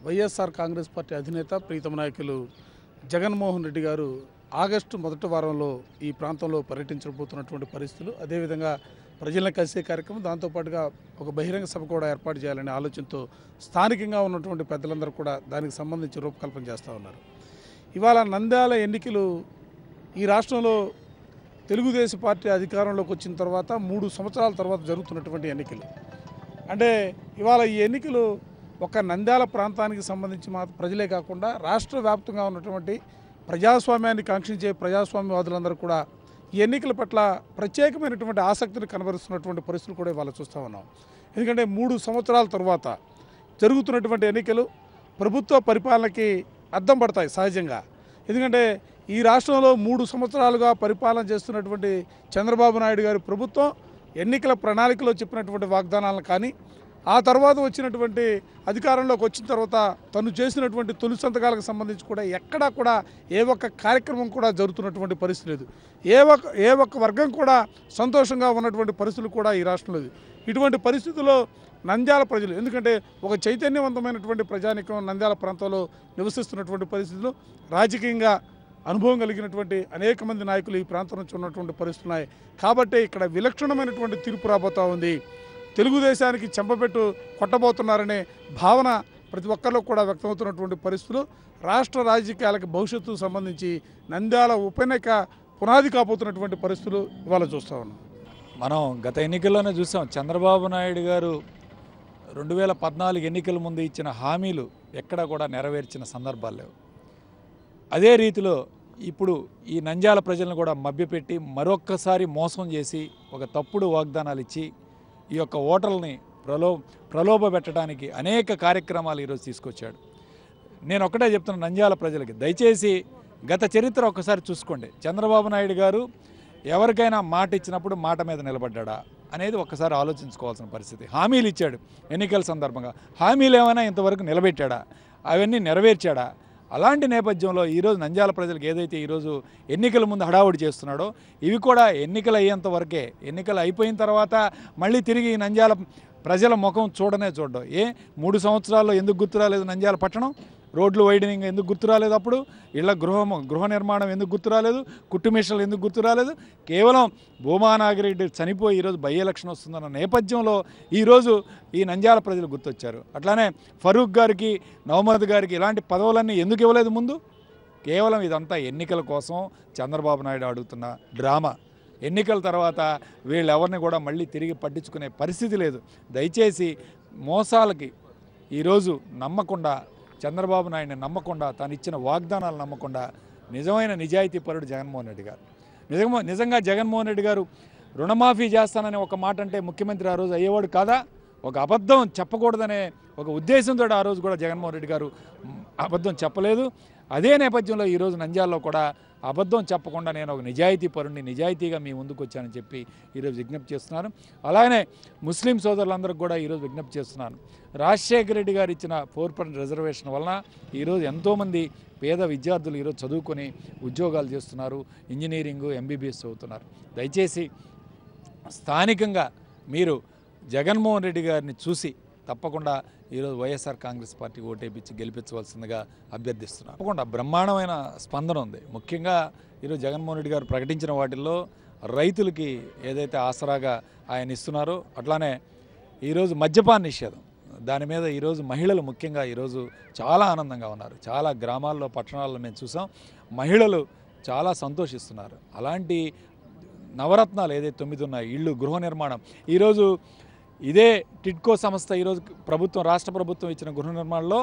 YSR Congress party అధినేత ప్రీతమ నాయకులు జగన్మోహన్ రెడ్డి గారు ఆగస్టు మొదటి వారంలో ఈ ప్రాంతంలో పర్యటించబోతున్నటువంటి పరిస్థితులు, అదేవిధంగా ప్రజలను కలిసే కార్యక్రమం, దాంతోపాటుగా ఒక బహిరంగ సభ కూడా ఏర్పాటు చేయాలనే ఆలోచనతో స్థానికంగా ఉన్నటువంటి పెద్దలందరూ కూడా దానికి సంబంధించి రూపకల్పన చేస్తూ ఉన్నారు. ఇవాళ నంద్యాల ఎన్నికలు ఈ రాష్ట్రంలో తెలుగుదేశం పార్టీ అధికారంలోకి వచ్చిన తర్వాత 3 సంవత్సరాల తర్వాత జరుగుతున్నటువంటి ఎన్నికలు. అంటే ఇవాళ ఈ ఎన్నికలు ఒక నంద్యాల ప్రాంతానికి సంబంధించి ప్రజలే కాకుండా రాష్ట్ర వ్యాప్తంగా ఉన్నటువంటి ప్రజాస్వామ్యాన్ని కాంక్షించే ప్రజాస్వామ్యవాదులందరూ కూడా ఈ ఎన్నికల పట్ల ప్రత్యేకమైనటువంటి ఆసక్తిని కనబరుస్తున్నటువంటి పరిస్థితులు కూడా ఇవాళ చూస్తూ ఉన్నాం. ఎందుకంటే 3 సంవత్సరాల తర్వాత జరుగుతున్నటువంటి ఎన్నికలు ప్రభుత్వ పరిపాలనకి అద్దం పడతాయి సహజంగా. ఎందుకంటే ఈ రాష్ట్రంలో 3 సంవత్సరాలుగా పరిపాలన చేస్తున్నటువంటి చంద్రబాబు నాయుడు గారి ప్రభుత్వం ఎన్నికల ప్రణాళికలో చెప్పినటువంటి వాగ్దానాలను కానీ, ఆ తర్వాత వచ్చినటువంటి అధికారంలోకి వచ్చిన తర్వాత తను చేసినటువంటి తొలి సంతకాలకు సంబంధించి కూడా ఎక్కడా కూడా ఏ ఒక్క కార్యక్రమం కూడా జరుగుతున్నటువంటి పరిస్థితి లేదు. ఏ ఒక్క వర్గం కూడా సంతోషంగా ఉన్నటువంటి పరిస్థితులు కూడా ఈ రాష్ట్రంలో లేదు. ఇటువంటి పరిస్థితుల్లో నంద్యాల ప్రజలు, ఎందుకంటే ఒక చైతన్యవంతమైనటువంటి ప్రజానికం నంద్యాల ప్రాంతంలో నివసిస్తున్నటువంటి పరిస్థితులు, రాజకీయంగా అనుభవం కలిగినటువంటి అనేక మంది నాయకులు ఈ ప్రాంతం నుంచి ఉన్నటువంటి పరిస్థితులు ఉన్నాయి. కాబట్టి ఇక్కడ విలక్షణమైనటువంటి తీర్పు రాబోతూ ఉంది. తెలుగుదేశానికి చెంపపెట్టు కొట్టబోతున్నారనే భావన ప్రతి ఒక్కరిలో కూడా వ్యక్తమవుతున్నటువంటి పరిస్థితులు, రాష్ట్ర రాజకీయాలకు భవిష్యత్తుకు సంబంధించి నంద్యాల ఉప ఎన్నిక పునాది కాబోతున్నటువంటి పరిస్థితులు ఇవాళ చూస్తూ ఉన్నాం. మనం గత ఎన్నికల్లోనే చూసాం. చంద్రబాబు నాయుడు గారు 2014 ఎన్నికల ముందు ఇచ్చిన హామీలు ఎక్కడా కూడా నెరవేర్చిన సందర్భాలు లేవు. అదే రీతిలో ఇప్పుడు ఈ నంద్యాల ప్రజలను కూడా మభ్యపెట్టి మరొక్కసారి మోసం చేసి ఒక తప్పుడు వాగ్దానాలు ఇచ్చి ఈ యొక్క ఓటర్లని ప్రలోభ పెట్టడానికి అనేక కార్యక్రమాలు ఈరోజు తీసుకొచ్చాడు. నేను ఒక్కటే చెప్తున్నా నంద్యాల ప్రజలకి, దయచేసి గత చరిత్ర ఒక్కసారి చూసుకోండి. చంద్రబాబు నాయుడు గారు ఎవరికైనా మాట ఇచ్చినప్పుడు మాట మీద నిలబడ్డా అనేది ఒక్కసారి ఆలోచించుకోవాల్సిన పరిస్థితి. హామీలు ఇచ్చాడు ఎన్నికల సందర్భంగా, హామీలు ఏమైనా ఇంతవరకు నిలబెట్టాడా? అవన్నీ నెరవేర్చాడా? అలాంటి నేపథ్యంలో ఈరోజు నంద్యాల ప్రజలకు ఏదైతే ఈరోజు ఎన్నికల ముందు హడావుడి చేస్తున్నాడో, ఇవి కూడా ఎన్నికలు అయ్యేంత వరకే. ఎన్నికలు అయిపోయిన తర్వాత మళ్ళీ తిరిగి నంద్యాల ప్రజల ముఖం చూడడం. 3 సంవత్సరాల్లో ఎందుకు గుర్తు రాలేదు నంద్యాల పట్టణం? రోడ్లు వైడనింగ్ ఎందుకు గుర్తు రాలేదు? అప్పుడు ఇళ్ల గృహ నిర్మాణం ఎందుకు గుర్తు రాలేదు? కుట్టు మిషన్లు ఎందుకు గుర్తు రాలేదు? కేవలం భూమానాగిరెడ్డి చనిపోయి ఈరోజు బై ఎలక్షన్ వస్తుందన్న నేపథ్యంలో ఈరోజు ఈ నంద్యాల ప్రజలు గుర్తొచ్చారు. అట్లానే ఫరూక్ గారికి, నవమద్ గారికి ఇలాంటి పదవులన్నీ ఎందుకు ఇవ్వలేదు ముందు? కేవలం ఇదంతా ఎన్నికల కోసం చంద్రబాబు నాయుడు ఆడుతున్న డ్రామా. ఎన్నికల తర్వాత వీళ్ళెవరిని కూడా మళ్ళీ తిరిగి పట్టించుకునే పరిస్థితి లేదు. దయచేసి మోసాలకి ఈరోజు నమ్మకుండా, చంద్రబాబు నాయుడిని నమ్మకుండా, తాను ఇచ్చిన వాగ్దానాలు నమ్మకుండా నిజమైన నిజాయితీ పరుడు జగన్మోహన్ రెడ్డి గారు. నిజంగా జగన్మోహన్ రెడ్డి గారు రుణమాఫీ చేస్తానని ఒక మాట అంటే ముఖ్యమంత్రి ఆ రోజు అయ్యేవాడు కాదా? ఒక అబద్ధం చెప్పకూడదనే ఒక ఉద్దేశంతో ఆ రోజు కూడా జగన్మోహన్ రెడ్డి గారు అబద్ధం చెప్పలేదు. అదే నేపథ్యంలో ఈరోజు నంద్యాలలో కూడా అబద్ధం చెప్పకుండా నేను ఒక నిజాయితీ పరుణ్ణి, నిజాయితీగా మీ ముందుకు వచ్చానని చెప్పి ఈరోజు విజ్ఞప్తి చేస్తున్నాను. అలాగే ముస్లిం సోదరులందరికీ కూడా ఈరోజు విజ్ఞప్తి చేస్తున్నాను. రాజశేఖర రెడ్డి గారు ఇచ్చిన 4% రిజర్వేషన్ వలన ఈరోజు ఎంతోమంది పేద విద్యార్థులు ఈరోజు చదువుకొని ఉద్యోగాలు చేస్తున్నారు, ఇంజనీరింగు, ఎంబీబీఎస్ చదువుతున్నారు. దయచేసి స్థానికంగా మీరు జగన్మోహన్ రెడ్డి గారిని చూసి తప్పకుండా ఈరోజు వైఎస్ఆర్ కాంగ్రెస్ పార్టీ ఓటేపించి గెలిపించవలసిందిగా అభ్యర్థిస్తున్నాను. తప్పకుండా బ్రహ్మాండమైన స్పందన ఉంది. ముఖ్యంగా ఈరోజు జగన్మోహన్ రెడ్డి గారు ప్రకటించిన వాటిల్లో రైతులకి ఏదైతే ఆసరాగా ఆయన ఇస్తున్నారో, అట్లానే ఈరోజు మద్యపాన నిషేధం, దాని మీద ఈరోజు మహిళలు ముఖ్యంగా ఈరోజు చాలా ఆనందంగా ఉన్నారు. చాలా గ్రామాల్లో, పట్టణాల్లో మేము చూసాం, మహిళలు చాలా సంతోషిస్తున్నారు. అలాంటి నవరత్నాలు ఏదైతే 9 ఉన్నాయి, ఇళ్ళు, గృహ నిర్మాణం, ఈరోజు ఇదే టిడ్కో సంస్థ ఈరోజు రాష్ట్ర ప్రభుత్వం ఇచ్చిన గృహ నిర్మాణంలో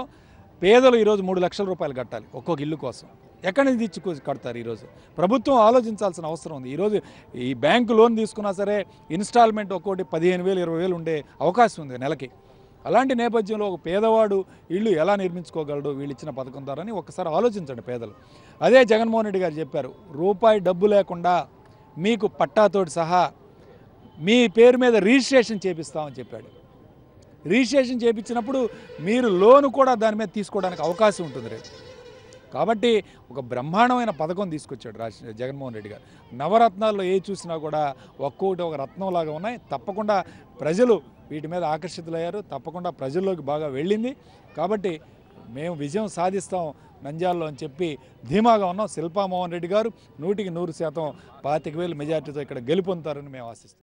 పేదలు ఈరోజు 3 లక్షల రూపాయలు కట్టాలి ఒక్కొక్క ఇల్లు కోసం. ఎక్కడి నుంచి తెచ్చుకొని కడతారు? ఈరోజు ప్రభుత్వం ఆలోచించాల్సిన అవసరం ఉంది. ఈరోజు ఈ బ్యాంకు లోన్ తీసుకున్నా సరే ఇన్స్టాల్మెంట్ ఒక్కొక్కటి 15,000, 20,000 ఉండే అవకాశం ఉంది నెలకి. అలాంటి నేపథ్యంలో ఒక పేదవాడు ఇల్లు ఎలా నిర్మించుకోగలడు వీళ్ళు ఇచ్చిన పథకం ద్వారా అని ఒక్కసారి ఆలోచించండి పేదలు. అదే జగన్మోహన్ రెడ్డి గారు చెప్పారు, రూపాయి డబ్బు లేకుండా మీకు పట్టాతోటి సహా మీ పేరు మీద రిజిస్ట్రేషన్ చేపిస్తామని చెప్పాడు. రిజిస్ట్రేషన్ చేయించినప్పుడు మీరు లోను కూడా దాని మీద తీసుకోవడానికి అవకాశం ఉంటుంది రేపు. కాబట్టి ఒక బ్రహ్మాండమైన పథకం తీసుకొచ్చాడు జగన్మోహన్ రెడ్డి గారు. నవరత్నాల్లో ఏ చూసినా కూడా ఒక్కొక్కటి ఒక రత్నంలాగా ఉన్నాయి. తప్పకుండా ప్రజలు వీటి మీద ఆకర్షితులయ్యారు. తప్పకుండా ప్రజల్లోకి బాగా వెళ్ళింది. కాబట్టి మేము విజయం సాధిస్తాం నంద్యాలలో అని చెప్పి ధీమాగా ఉన్నాం. శిల్పా మోహన్ రెడ్డి గారు 100% 25,000 మెజార్టీతో ఇక్కడ గెలుపొందుతారని మేము ఆశిస్తాం.